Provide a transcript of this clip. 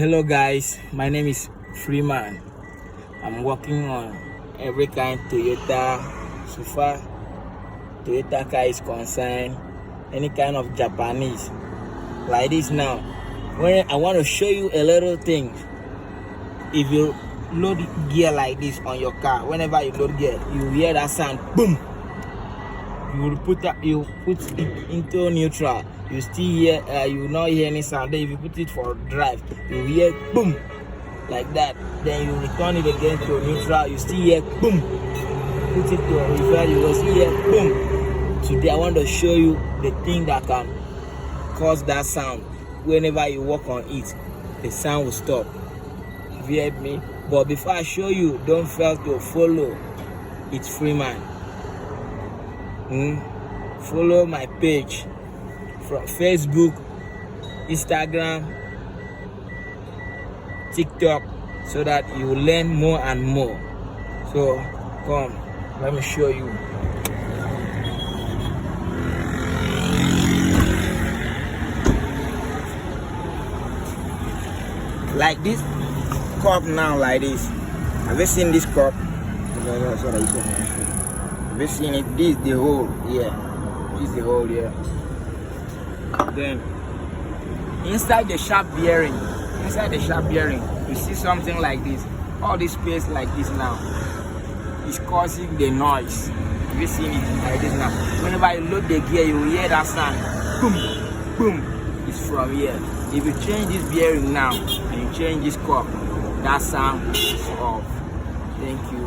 Hello guys, my name is Freeman. I'm working on every kind Toyota. So far Toyota car is concerned, any kind of Japanese like this. Now when I want to show you a little thing, if you load gear like this on your car, whenever you load gear, you hear that sound, boom. You put it into neutral, you still hear you will not hear any sound. Then if you put it for drive, you hear boom like that. Then you return it again to neutral, you still hear boom. Put it to reverse, you will still hear boom. Today I want to show you the thing that can cause that sound. Whenever you work on it, the sound will stop. Have you heard me? But before I show you, don't fail to follow. It's Freeman. Follow my page from Facebook, Instagram, TikTok, so that you will learn more and more. So come, let me show you. Like this cup now, like this. Have you seen this cup? That's what I used to mention. Have you seen it? This is the hole here. This is the hole here. Then inside the shaft bearing, you see something like this. All this space like this now is causing the noise. Have you seen it like this now? Whenever you load the gear, you will hear that sound. Boom, boom. It's from here. If you change this bearing now and you change this cup, that sound is off. Thank you.